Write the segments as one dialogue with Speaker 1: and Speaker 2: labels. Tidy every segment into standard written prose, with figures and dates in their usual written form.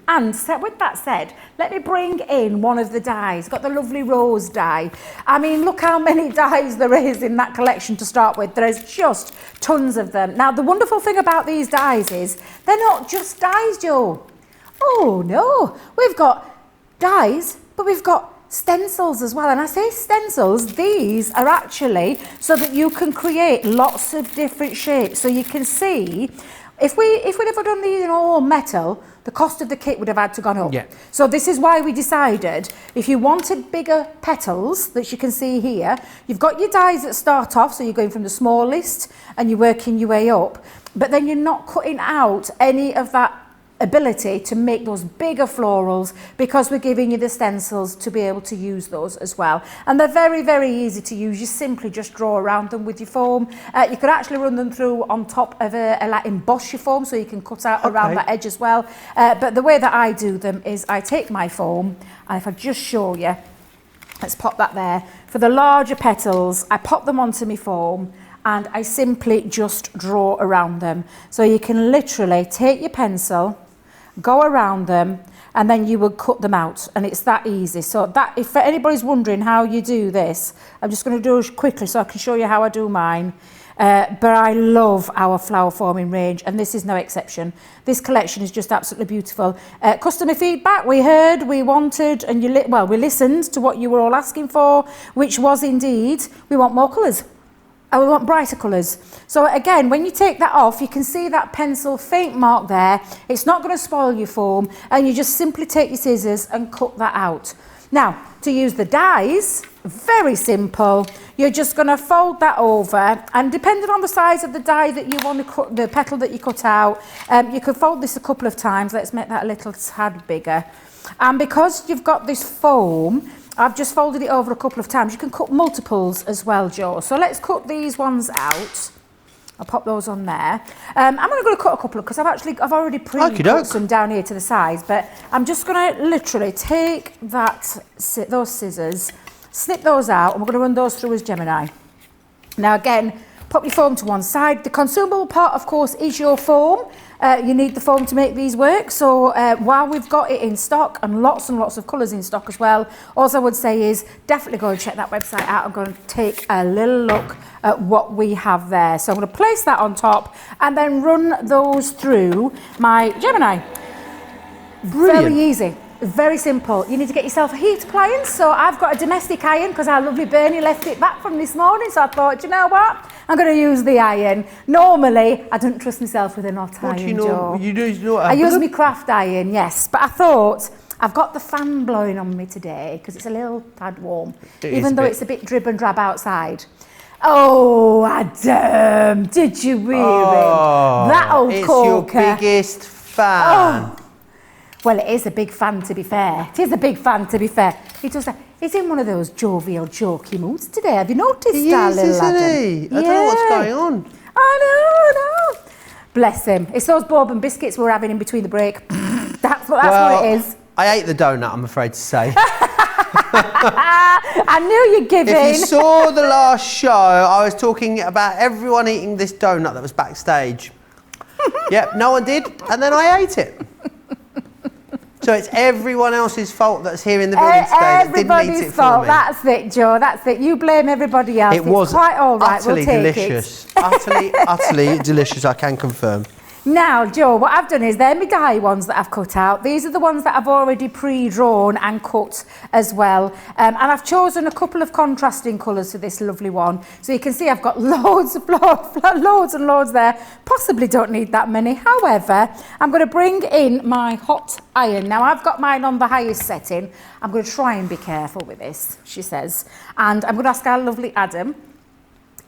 Speaker 1: And with that said, let me bring in one of the dies. Got the lovely rose die. I mean, look how many dies there is in that collection to start with. There is just tons of them. Now, the wonderful thing about these dies is they're not just dies, Jo. Oh, no. We've got dies, but we've got stencils as well. And I say stencils, these are actually so that you can create lots of different shapes. So you can see, if we'd ever done these in all metal, the cost of the kit would have had to gone up.
Speaker 2: Yeah.
Speaker 1: So this is why we decided, if you wanted bigger petals, that you can see here, you've got your dies that start off, so you're going from the smallest and you're working your way up, but then you're not cutting out any of that ability to make those bigger florals, because we're giving you the stencils to be able to use those as well. And they're very, very easy to use. You simply just draw around them with your foam. You could actually run them through on top of like emboss your foam, so you can cut out around that edge as well. But the way that I do them is I take my foam, and if I just show you, let's pop that there. For the larger petals, I pop them onto my foam, and I simply just draw around them. So you can literally take your pencil, go around them, and then you will cut them out, and it's that easy. So that, if anybody's wondering how you do this, I'm just going to do it quickly so I can show you how I do mine. But I love our flower forming range, and this is no exception. This collection is just absolutely beautiful. Customer feedback, we heard, we wanted, and we listened to what you were all asking for, which was indeed, we want more colours. And we want brighter colours. So again, when you take that off, you can see that pencil faint mark there. It's not going to spoil your foam, and you just simply take your scissors and cut that out. Now, to use the dies, very simple. You're just going to fold that over, and depending on the size of the die that you want to cut, the petal that you cut out, you can fold this a couple of times. Let's make that a little tad bigger. And because you've got this foam, I've just folded it over a couple of times. You can cut multiples as well, Jo. So let's cut these ones out. I'll pop those on there. I'm only going to cut a couple, because I've already pre-cut some down here to the sides. But I'm just going to literally take those scissors, snip those out, and we're going to run those through as Gemini. Now again, pop your foam to one side. The consumable part, of course, is your foam. You need the foam to make these work. So while we've got it in stock, and lots of colours in stock as well, all I would say is definitely go and check that website out. I'm going to take a little look at what we have there. So I'm going to place that on top and then run those through my Gemini.
Speaker 2: Brilliant.
Speaker 1: Very easy. Very simple. You need to get yourself a heat appliance. So I've got a domestic iron, because our lovely Bernie left it back from this morning. So I thought, you know what? I'm going to use the iron. Normally, I don't trust myself with a hot iron, Jo. I use my craft iron, yes. But I thought, I've got the fan blowing on me today, because it's a little tad warm, even though it's a bit drib and drab outside. Oh, Adam, did you hear him? That old corker.
Speaker 2: It's your biggest fan.
Speaker 1: Oh. Well, it is a big fan, to be fair. It is a big fan, to be fair. He does that. He's in one of those jovial, jokey moods today. Have you noticed that, little Adam?
Speaker 2: He is, isn't he? I don't know what's going on.
Speaker 1: I know. Bless him. It's those bourbon biscuits we're having in between the break. That's what it is.
Speaker 2: I ate the donut, I'm afraid to say.
Speaker 1: I knew you'd give in.
Speaker 2: If you saw the last show, I was talking about everyone eating this donut that was backstage. Yep, no one did, and then I ate it. So it's everyone else's fault that's here in the building today that didn't eat it for me.
Speaker 1: That's it, Jo. That's it. You blame everybody else.
Speaker 2: It was
Speaker 1: quite all right.
Speaker 2: utterly delicious. Utterly delicious, I can confirm.
Speaker 1: Now, Jo, what I've done is they're my die ones that I've cut out. These are the ones that I've already pre-drawn and cut as well. And I've chosen a couple of contrasting colours for this lovely one. So you can see I've got loads and loads there. Possibly don't need that many. However, I'm going to bring in my hot iron. Now, I've got mine on the highest setting. I'm going to try and be careful with this, she says. And I'm going to ask our lovely Adam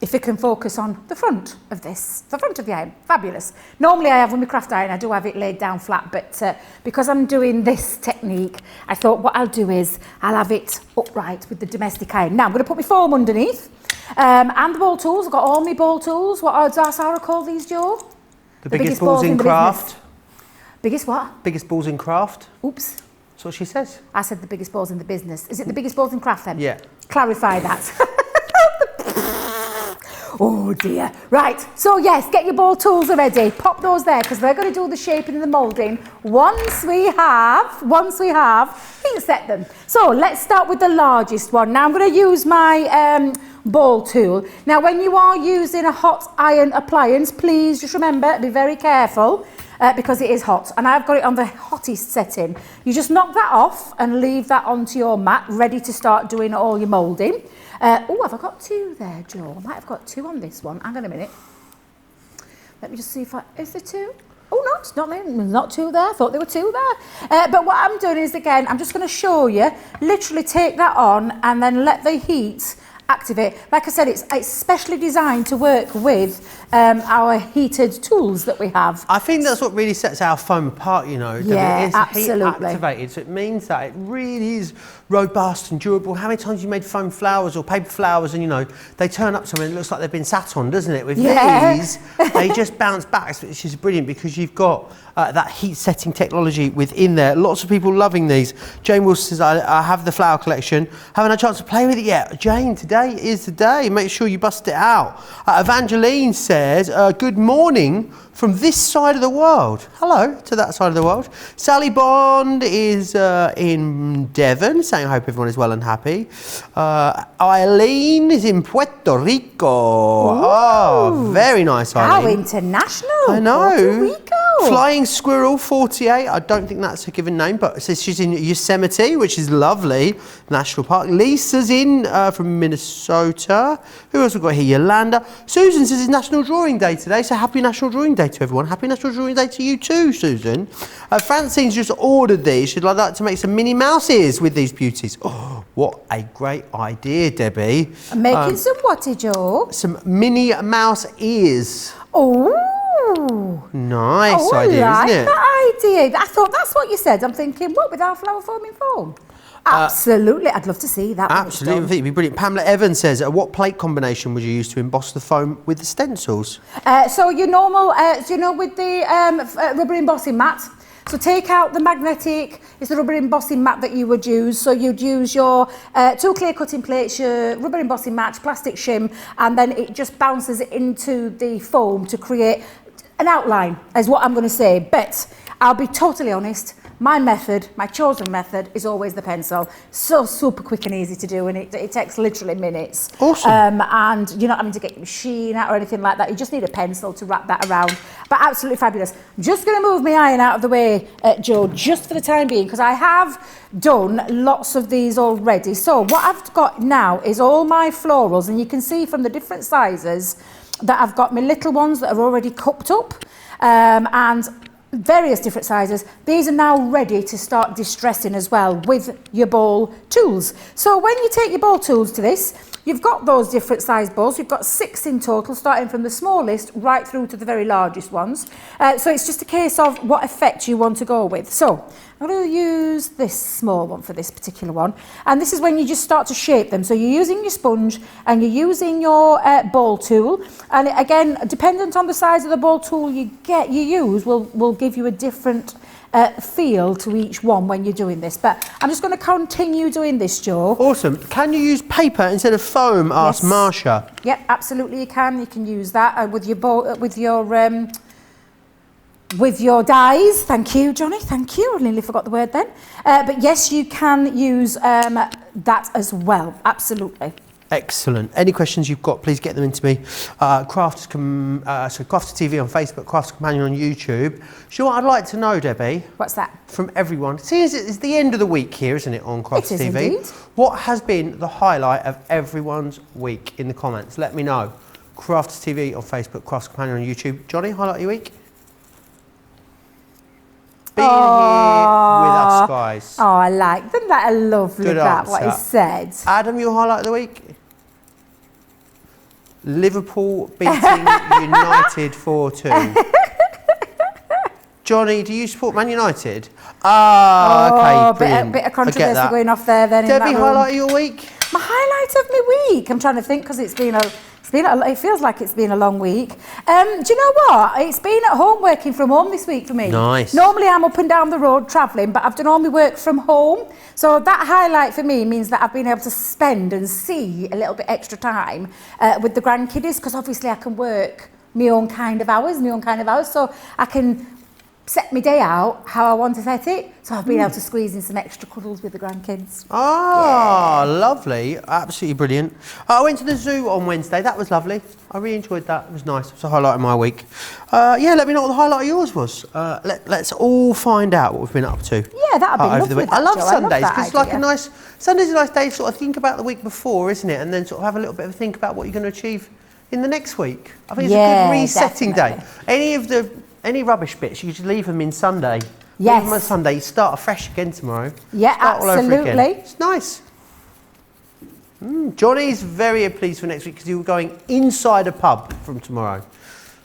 Speaker 1: if it can focus on the front of this, the front of the iron. Fabulous. Normally I have with my craft iron, I do have it laid down flat, but because I'm doing this technique, I thought what I'll do is I'll have it upright with the domestic iron. Now I'm going to put my foam underneath, and the ball tools. I've got all my ball tools. What does Sarah call these, Jo?
Speaker 2: The biggest balls in craft.
Speaker 1: Biggest what?
Speaker 2: Biggest balls in craft.
Speaker 1: Oops.
Speaker 2: That's what she says.
Speaker 1: I said the biggest balls in the business. Is it the biggest balls in craft then?
Speaker 2: Yeah.
Speaker 1: Clarify that. Oh dear. Right, so yes, get your ball tools ready. Pop those there because we're going to do the shaping and the moulding once we have heat set them. So let's start with the largest one. Now I'm going to use my ball tool. Now when you are using a hot iron appliance, please just remember, be very careful. Because it is hot, and I've got it on the hottest setting. You just knock that off and leave that onto your mat, ready to start doing all your moulding. Oh, have I got two there, Joe? I might have got two on this one. Hang on a minute. Let me just see if is there two? Oh no, it's not there. There's not two there. I thought there were two there. But what I'm doing is, again, I'm just going to show you, literally take that on and then let the heat activate. Like I said, it's specially designed to work with our heated tools that we have.
Speaker 2: I think that's what really sets our foam apart, you know.
Speaker 1: Yeah,
Speaker 2: it's
Speaker 1: absolutely.
Speaker 2: heat activated, so it means that it really is robust and durable. How many times you made foam flowers or paper flowers and, you know, they turn up somewhere and it looks like they've been sat on, doesn't it? With these, they just bounce back, which is brilliant because you've got that heat setting technology within there. Lots of people loving these. Jane Wilson says, I have the flower collection. Haven't had a chance to play with it yet. Jane, today is the day. Make sure you bust it out. Evangeline says, good morning from this side of the world. Hello to that side of the world. Sally Bond is in Devon, saying I hope everyone is well and happy. Eileen is in Puerto Rico.
Speaker 1: Ooh.
Speaker 2: Oh, very nice, Eileen.
Speaker 1: How international.
Speaker 2: I know.
Speaker 1: Puerto Rico.
Speaker 2: Flying Squirrel 48. I don't think that's a given name, but it says she's in Yosemite, which is lovely. National Park. Lisa's in from Minnesota. Who else have we got here? Yolanda. Susan says it's National Drawing Day today, so happy National Drawing Day to everyone. Happy National Drawing Day to you too, Susan. Francine's just ordered these. She'd like to make some Minnie Mouse ears with these beauties. Oh, what a great idea, Debbie.
Speaker 1: I'm making some what, Joe?
Speaker 2: Some Minnie Mouse ears.
Speaker 1: Oh.
Speaker 2: Nice idea,
Speaker 1: I like
Speaker 2: isn't it?
Speaker 1: that idea. I thought that's what you said. I'm thinking, what, with our flower foaming foam? Absolutely. I'd love to see that.
Speaker 2: Absolutely. I think it'd be brilliant. Pamela Evans says, what plate combination would you use to emboss the foam with the stencils? So
Speaker 1: your normal, with the rubber embossing mat. So take out the magnetic, it's the rubber embossing mat that you would use. So you'd use your two clear cutting plates, your rubber embossing mat, plastic shim, and then it just bounces into the foam to create an outline, is what I'm going to say. But I'll be totally honest, my method, my chosen method, is always the pencil. So super quick and easy to do, and it takes literally minutes.
Speaker 2: Awesome.
Speaker 1: And you're not having to get your machine out or anything like that. You just need a pencil to wrap that around. But absolutely fabulous. I'm just going to move my iron out of the way, Joe, just for the time being, because I have done lots of these already. So what I've got now is all my florals, and you can see from the different sizes that I've got my little ones that are already cupped up, and various different sizes. These are now ready to start distressing as well with your ball tools. So when you take your ball tools to this, you've got those different size balls. You've got 6 in total, starting from the smallest right through to the very largest ones. So it's just a case of what effect you want to go with. So I'm going to use this small one for this particular one. And this is when you just start to shape them. So you're using your sponge and you're using your ball tool. And again, dependent on the size of the ball tool you use will give you a different feel to each one when you're doing this. But I'm just going to continue doing this, Joe.
Speaker 2: Awesome. Can you use paper instead of foam? Asked
Speaker 1: Yes.
Speaker 2: Marsha.
Speaker 1: Yep, absolutely you can. You can use that with your ball, with your dies. Thank you, Johnny. Thank you. I nearly forgot the word then. But yes, you can use that as well. Absolutely.
Speaker 2: Excellent. Any questions you've got, please get them into me. Crafts TV on Facebook, Crafts Companion on YouTube. Do you know what I'd like to know, Debbie?
Speaker 1: What's that?
Speaker 2: From everyone. See, it's the end of the week here, isn't it, on Crafts
Speaker 1: It is
Speaker 2: TV?
Speaker 1: indeed.
Speaker 2: What has been the highlight of everyone's week in the comments? Let me know. Crafts TV on Facebook, Crafts Companion on YouTube. Johnny, highlight of your week? Being here with us, guys.
Speaker 1: Oh, I like them. That are lovely.
Speaker 2: Good
Speaker 1: That what he
Speaker 2: answer.
Speaker 1: said.
Speaker 2: Adam, your highlight of the week? Liverpool beating United 4-2. Johnny, do you support Man United? Okay, brilliant.
Speaker 1: Bit of
Speaker 2: I get
Speaker 1: controversy
Speaker 2: that.
Speaker 1: going off there then.
Speaker 2: Debbie,
Speaker 1: in that room.
Speaker 2: highlight of your week?
Speaker 1: My highlight of my week. I'm trying to think because it's been It feels like it's been a long week. Do you know what? It's been at home working from home this week for me.
Speaker 2: Nice.
Speaker 1: Normally I'm up and down the road travelling, but I've done all my work from home. So that highlight for me means that I've been able to spend and see a little bit extra time with the grandkiddies, because obviously I can work my own kind of hours, so I can set my day out how I want to set it. So I've been able to squeeze in some extra cuddles with the grandkids.
Speaker 2: Ah, lovely. Absolutely brilliant. I went to the zoo on Wednesday. That was lovely. I really enjoyed that. It was nice. It was a highlight of my week. Yeah, let me know what the highlight of yours was. Let's all find out what we've been up to.
Speaker 1: Yeah, that would be
Speaker 2: over
Speaker 1: lovely.
Speaker 2: the week.
Speaker 1: that,
Speaker 2: I love
Speaker 1: Jo.
Speaker 2: Sundays
Speaker 1: that
Speaker 2: because it's like
Speaker 1: idea.
Speaker 2: Sunday's a nice day to sort of think about the week before, isn't it? And then sort of have a little bit of a think about what you're going to achieve in the next week. I think it's a good resetting day. Any rubbish bits, you should leave them in Sunday.
Speaker 1: Yes.
Speaker 2: Leave them on Sunday, you start afresh again tomorrow.
Speaker 1: Yeah,
Speaker 2: Start all over again.
Speaker 1: absolutely.
Speaker 2: It's nice. Johnny's very pleased for next week because you're going inside a pub from tomorrow.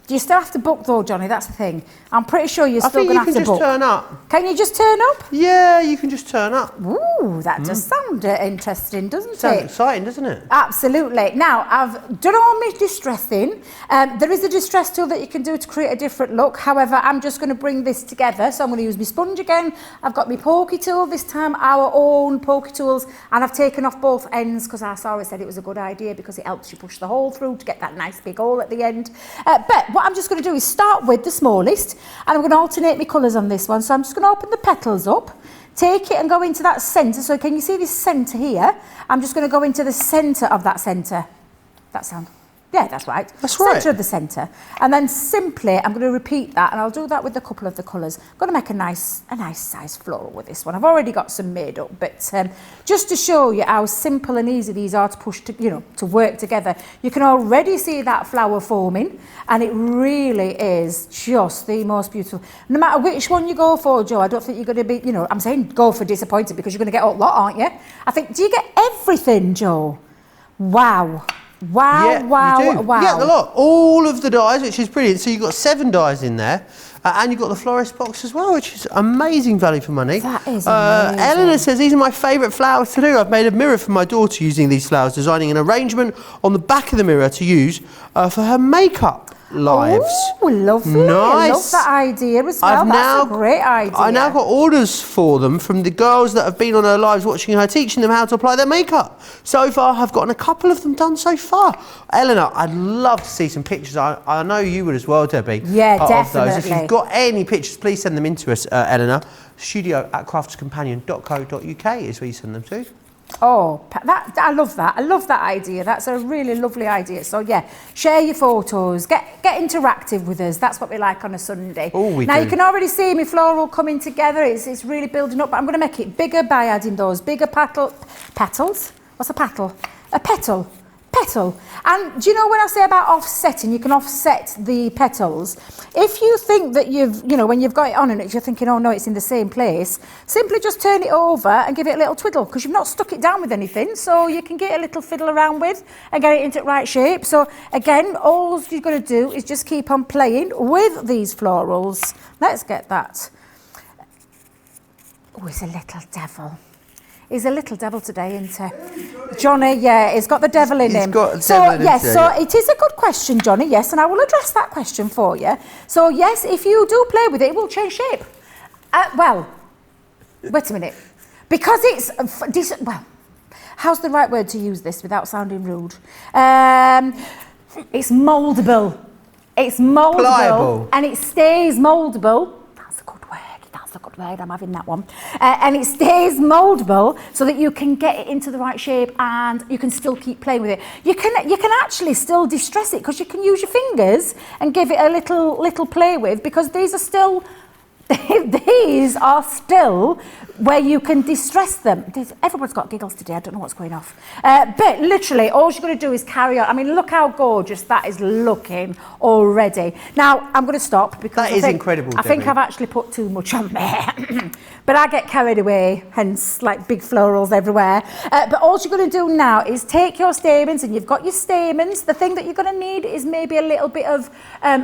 Speaker 1: Do you still have to book though, Johnny? That's the thing. I'm pretty sure you're still going to have to book.
Speaker 2: I think you can just turn up.
Speaker 1: Can you just turn up?
Speaker 2: Yeah, you can just turn up.
Speaker 1: Ooh, that does sound interesting, doesn't
Speaker 2: Sounds
Speaker 1: it?
Speaker 2: exciting, doesn't it?
Speaker 1: Absolutely. Now, I've done all my distressing. There is a distress tool that you can do to create a different look. However, I'm just going to bring this together. So I'm going to use my sponge again. I've got my pokey tool, this time our own pokey tools. And I've taken off both ends because our Sarah said it was a good idea because it helps you push the hole through to get that nice big hole at the end. But what I'm just going to do is start with the smallest. And I'm going to alternate my colours on this one. So I'm just going to open the petals up. Take it and go into that centre. So can you see this centre here? I'm just going to go into the centre of that centre. That sound? Yeah, that's right.
Speaker 2: That's right.
Speaker 1: Centre of the centre. And then simply, I'm going to repeat that, and I'll do that with a couple of the colours. I'm going to make a nice size floral with this one. I've already got some made up, but just to show you how simple and easy these are to push to, to work together. You can already see that flower forming, and it really is just the most beautiful. No matter which one you go for, Jo, I don't think you're going to be, I'm saying go for disappointed because you're going to get a lot, aren't you? I think, do you get everything, Jo? Wow. Wow,
Speaker 2: Yeah,
Speaker 1: wow,
Speaker 2: you do.
Speaker 1: wow.
Speaker 2: You get the lot. All of the dies, which is brilliant. So you've got 7 dies in there. And you've got the florist box as well, which is amazing value for money.
Speaker 1: That is amazing.
Speaker 2: Eleanor says, these are my favourite flowers to do. I've made a mirror for my daughter using these flowers, designing an arrangement on the back of the mirror to use for her makeup lives.
Speaker 1: Oh, lovely.
Speaker 2: Nice.
Speaker 1: I love that idea as well. That's a great idea.
Speaker 2: I now got orders for them from the girls that have been on her lives watching her, teaching them how to apply their makeup. So far, I've gotten a couple of them done so far. Eleanor, I'd love to see some pictures. I know you would as well, Debbie.
Speaker 1: Yeah,
Speaker 2: of
Speaker 1: definitely.
Speaker 2: those. If you've got any pictures, please send them in to us, Eleanor. studio@crafterscompanion.co.uk is where you send them to.
Speaker 1: Oh, I love that. I love that idea. That's a really lovely idea. So yeah, share your photos, get interactive with us. That's what we like on a Sunday.
Speaker 2: Oh, we
Speaker 1: now
Speaker 2: do.
Speaker 1: you can already see my floral coming together. It's really building up. But I'm going to make it bigger by adding those bigger petals. What's a petal? A petal. Petal. And do you know when I say about offsetting, you can offset the petals. If you think that when you've got it on and you're thinking, oh no, it's in the same place, simply just turn it over and give it a little twiddle because you've not stuck it down with anything, so you can get a little fiddle around with and get it into the right shape. So again, all you're going to do is just keep on playing with these florals. Let's get that. Oh, it's a little devil. He's a little devil today, isn't he? Johnny, yeah, he's got the devil in him.
Speaker 2: He's got a devil in him
Speaker 1: yes,
Speaker 2: today,
Speaker 1: so
Speaker 2: yeah.
Speaker 1: it is a good question, Johnny, yes, and I will address that question for you. So yes, if you do play with it, it will change shape. Well, wait a minute. Because it's, how's the right word to use this without sounding rude? It's mouldable. It's mouldable.
Speaker 2: Pliable.
Speaker 1: And it stays mouldable. That's a good word. That's a good word. I'm having that one. And it stays mouldable so that you can get it into the right shape and you can still keep playing with it. You can actually still distress it because you can use your fingers and give it a little play with because these are still where you can distress them. Everyone's got giggles today. I don't know what's going off. But literally, all you're going to do is carry on. I mean, look how gorgeous that is looking already. Now, I'm going to stop because
Speaker 2: That is incredible,
Speaker 1: I think
Speaker 2: Debbie.
Speaker 1: I've actually put too much on there. But I get carried away, hence like big florals everywhere. But all you're going to do now is take your stamens, and you've got your stamens. The thing that you're going to need is maybe a little bit of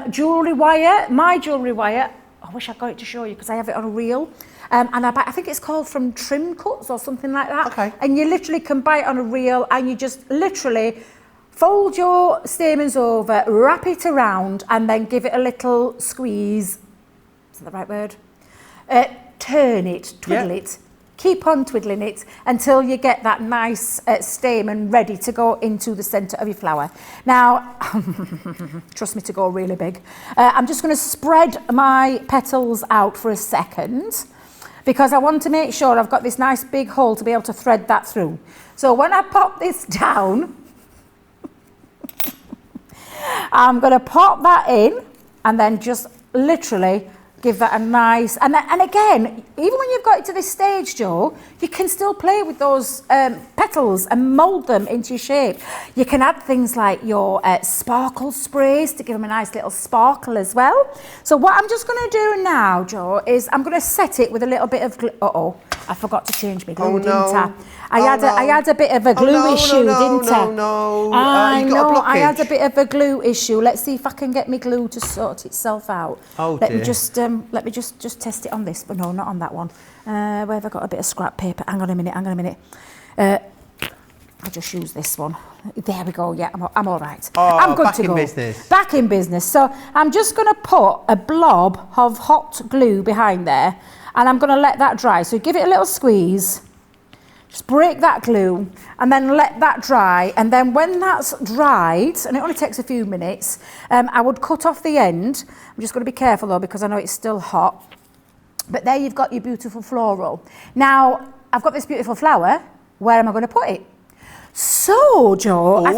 Speaker 1: jewellery wire. My jewellery wire, I wish I got it to show you because I have it on a reel. And I think it's called from Trim Cuts or something like that.
Speaker 2: Okay.
Speaker 1: And you literally can buy it on a reel and you just literally fold your stamens over, wrap it around, and then give it a little squeeze. Is that the right word? Turn it, twiddle it. Keep on twiddling it until you get that nice stamen ready to go into the centre of your flower. Now, trust me to go really big. I'm just going to spread my petals out for a second because I want to make sure I've got this nice big hole to be able to thread that through. So when I pop this down, I'm going to pop that in and then just literally give that a nice, and again, even when you've got it to this stage, Jo, you can still play with those petals and mould them into your shape. You can add things like your sparkle sprays to give them a nice little sparkle as well. So what I'm just going to do now, Jo, is I'm going to set it with a little bit of glue. Uh-oh, I forgot to change my glue, didn't I? I had a bit of a glue issue, didn't I? I know, I had a bit of a glue issue. Let's see if I can get my glue to sort itself out.
Speaker 2: Oh,
Speaker 1: let me just test it on this, but no, not on that one. Where have I got a bit of scrap paper? Hang on a minute. I'll just use this one. There we go. Yeah, I'm all right.
Speaker 2: Oh,
Speaker 1: I'm good
Speaker 2: back
Speaker 1: to
Speaker 2: in
Speaker 1: go.
Speaker 2: business.
Speaker 1: Back in business. So I'm just going to put a blob of hot glue behind there, and I'm going to let that dry. So give it a little squeeze. Just break that glue and then let that dry. And then when that's dried, and it only takes a few minutes, I would cut off the end. I'm just going to be careful though because I know it's still hot. But there you've got your beautiful floral. Now, I've got this beautiful flower. Where am I going to put it? So, Jo, I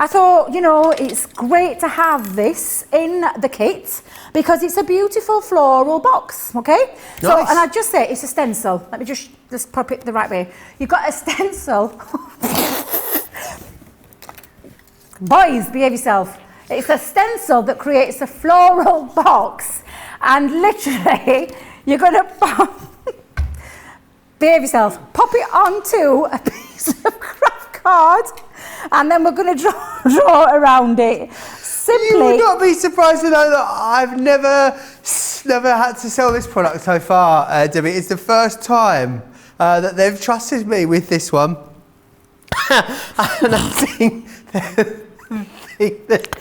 Speaker 1: thought, you know, it's great to have this in the kit because it's a beautiful floral box, okay? Nice. So, and I'd just say it's a stencil. Let me just pop it the right way. You've got a stencil. Boys, behave yourself. It's a stencil that creates a floral box, and literally, you're going to pop... Behave yourself. Pop it onto a piece of craft card, and then we're going to draw around it. Simply.
Speaker 2: You would not be surprised to know that I've never had to sell this product so far, Debbie. It's the first time that they've trusted me with this one, and I think that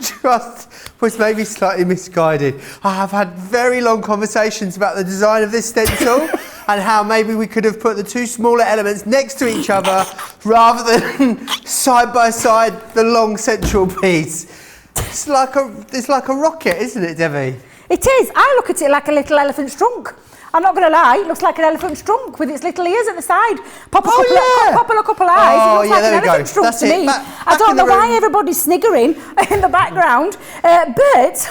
Speaker 2: trust was maybe slightly misguided. I have had very long conversations about the design of this stencil and how maybe we could have put the two smaller elements next to each other rather than side by side the long central piece. It's like a rocket, isn't it, Debbie?
Speaker 1: It is. I look at it like a little elephant's trunk. I'm not going to lie, it looks like an elephant's trunk with its little ears at the side. Pop a couple eyes. It looks like an elephant's trunk to me. I don't know why everybody's sniggering in the background, but...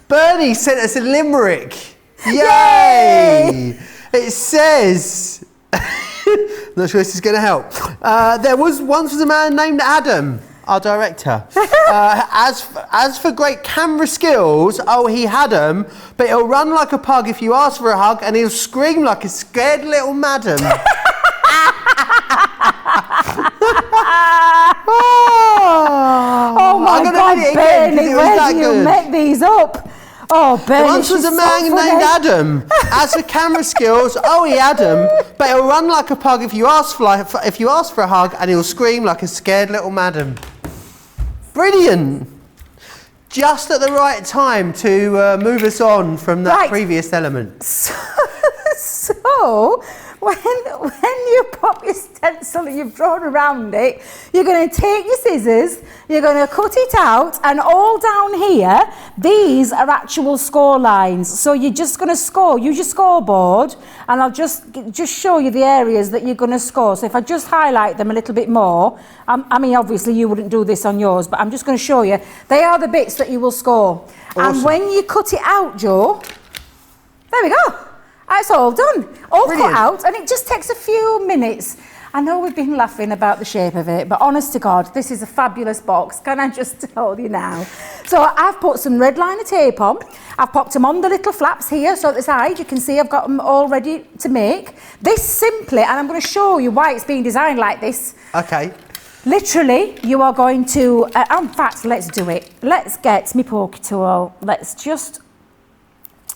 Speaker 2: Bernie sent us a limerick. Yay! It says... not sure this is going to help. There was once a man named Adam, our director. As for great camera skills, oh, he had 'em, but he'll run like a pug if you ask for a hug, and he'll scream like a scared little madam.
Speaker 1: Oh my God, Bernie, where do you make these up? Oh, Bernie,
Speaker 2: once was a man named Adam. As for camera skills, oh, he had 'em, but he'll run like a pug if you ask for a hug, and he'll scream like a scared little madam. Brilliant. Just at the right time to move us on from that previous element.
Speaker 1: So when you pop your stencil and you've drawn around it, you're going to take your scissors, you're going to cut it out, and all down here, these are actual score lines. So you're just going to use your scoreboard, and I'll just show you the areas that you're going to score. So if I just highlight them a little bit more, I mean, obviously you wouldn't do this on yours, but I'm just going to show you. They are the bits that you will score. Awesome. And when you cut it out, Jo, there we go. It's all done, all cut out, and it just takes a few minutes. I know we've been laughing about the shape of it, but honest to God, this is a fabulous box. Can I just tell you now? So I've put some red liner tape on. I've popped them on the little flaps here, so at the side, you can see I've got them all ready to make. This simply, and I'm going to show you why it's been designed like this.
Speaker 2: Okay.
Speaker 1: Literally, you are going to, in fact, let's do it. Let's get me pokey tool. Let's just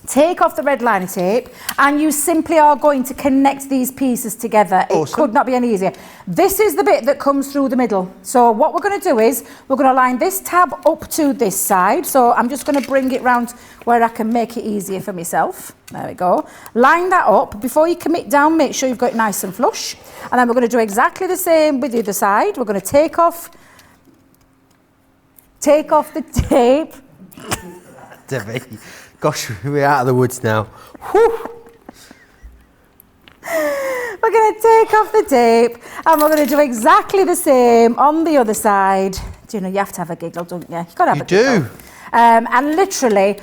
Speaker 1: take off the red liner tape, and you simply are going to connect these pieces together.
Speaker 2: Awesome.
Speaker 1: It could not be any easier. This is the bit that comes through the middle. So what we're going to do is we're going to line this tab up to this side. So I'm just going to bring it round where I can make it easier for myself. There we go. Line that up. Before you commit down, make sure you've got it nice and flush. And then we're going to do exactly the same with the other side. We're going to take off the tape.
Speaker 2: Debbie, gosh, we're out of the woods now. Whew.
Speaker 1: We're going to take off the tape and we're going to do exactly the same on the other side. Do you know, you have to have a giggle, don't you? You've got to have a giggle.
Speaker 2: You do.
Speaker 1: And literally,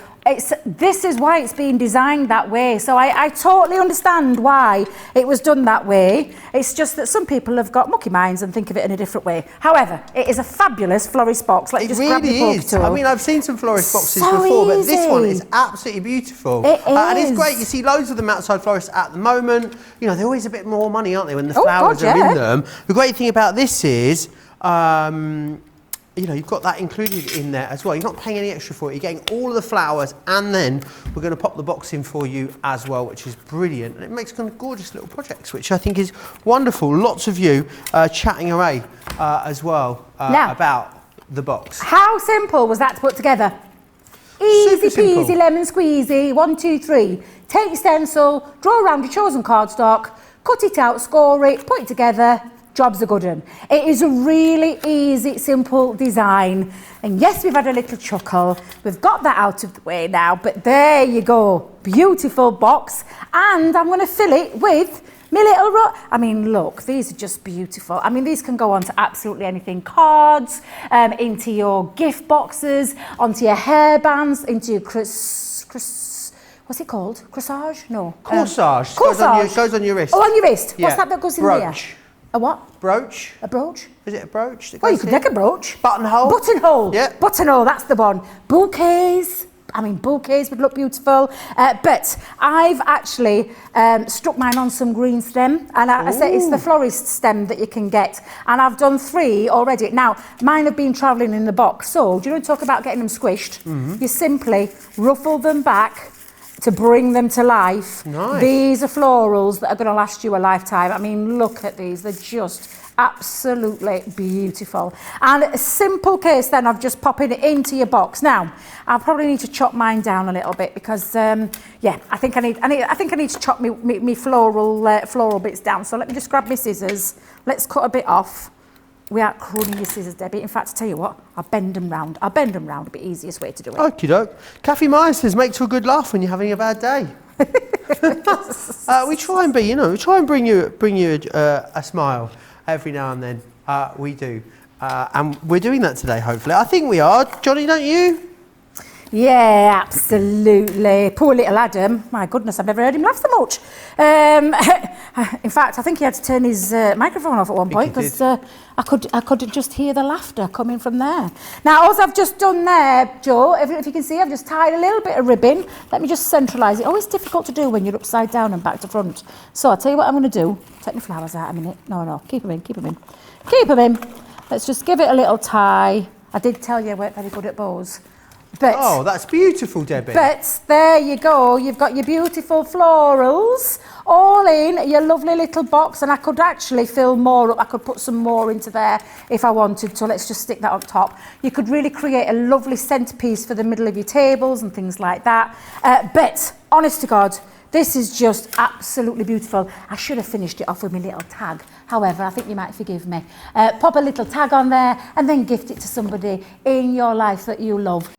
Speaker 1: this is why it's been designed that way. So I totally understand why it was done that way. It's just that some people have got mucky minds and think of it in a different way. However, it is a fabulous florist box. Let's
Speaker 2: It
Speaker 1: just
Speaker 2: really
Speaker 1: grab the poke
Speaker 2: is.
Speaker 1: tool.
Speaker 2: I mean, I've seen some florist boxes
Speaker 1: So
Speaker 2: before, but this one
Speaker 1: easy.
Speaker 2: is absolutely beautiful.
Speaker 1: It
Speaker 2: And it's
Speaker 1: is.
Speaker 2: great. You see loads of them outside florists at the moment. You know, they're always a bit more money, aren't they, when the
Speaker 1: Oh,
Speaker 2: flowers
Speaker 1: God,
Speaker 2: are
Speaker 1: yeah.
Speaker 2: in them. The great thing about this is, you know, you've got that included in there as well. You're not paying any extra for it. You're getting all of the flowers, and then we're going to pop the box in for you as well, which is brilliant. And it makes kind of gorgeous little projects, which I think is wonderful. Lots of you chatting away as well
Speaker 1: Now-
Speaker 2: about the box.
Speaker 1: How simple was that to put together? Easy
Speaker 2: Super simple.
Speaker 1: peasy, lemon squeezy, 1, 2, 3. Take your stencil, draw around your chosen cardstock, cut it out, score it, put it together. Job's a good one. It is a really easy, simple design. And yes, we've had a little chuckle. We've got that out of the way now, but there you go. Beautiful box. And I'm going to fill it with my little I mean, look, these are just beautiful. I mean, these can go on to absolutely anything. Cards, into your gift boxes, onto your hairbands, into your what's it called? Corsage? No.
Speaker 2: Corsage.
Speaker 1: Corsage.
Speaker 2: Goes on your wrist.
Speaker 1: Oh, on your wrist.
Speaker 2: Yeah.
Speaker 1: What's that goes in
Speaker 2: Brooch.
Speaker 1: here? A what?
Speaker 2: Brooch.
Speaker 1: A brooch?
Speaker 2: Is it a brooch? that
Speaker 1: Well, you
Speaker 2: goes
Speaker 1: could
Speaker 2: here?
Speaker 1: make a brooch.
Speaker 2: Buttonhole.
Speaker 1: Buttonhole.
Speaker 2: Yeah.
Speaker 1: Buttonhole, that's the one. Bouquets. I mean, bouquets would look beautiful. But I've actually stuck mine on some green stem. And I said it's the florist stem that you can get. And I've done 3 already. Now, mine have been travelling in the box. So, do you want to talk about getting them squished? You simply ruffle them back to bring them to life.
Speaker 2: Nice.
Speaker 1: These are florals that are going to last you a lifetime. I mean, look at these. They're just absolutely beautiful. And a simple case then of just popping it into your box. Now, I'll probably need to chop mine down a little bit because, yeah, I think I need to chop me floral bits down. So let me just grab my scissors. Let's cut a bit off. Without crooning your scissors, Debbie. In fact, I tell you what, I'll bend them round. I'll bend them round, it'll be the easiest way to do it.
Speaker 2: Okie doke. Kathy Myers says, make to a good laugh when you're having a bad day. We try and be, you know, we try and bring you a smile every now and then. We do. And we're doing that today, hopefully. I think we are. Johnny, don't you?
Speaker 1: Yeah, absolutely. Poor little Adam. My goodness, I've never heard him laugh so much. In fact, I think he had to turn his microphone off at one point
Speaker 2: he
Speaker 1: because I could just hear the laughter coming from there. Now, all I've just done there, Joe, if you can see, I've just tied a little bit of ribbon. Let me just centralise it. Always difficult to do when you're upside down and back to front. So I'll tell you what I'm going to do. Take my flowers out a minute. No, keep them in. Keep them in. Let's just give it a little tie. I did tell you I weren't very good at bows. But,
Speaker 2: Oh, that's beautiful, Debbie.
Speaker 1: but there you go. You've got your beautiful florals all in your lovely little box. And I could actually fill more up. I could put some more into there if I wanted to. Let's just stick that on top. You could really create a lovely centrepiece for the middle of your tables and things like that. But honest to God, this is just absolutely beautiful. I should have finished it off with my little tag. However, I think you might forgive me. Pop a little tag on there and then gift it to somebody in your life that you love.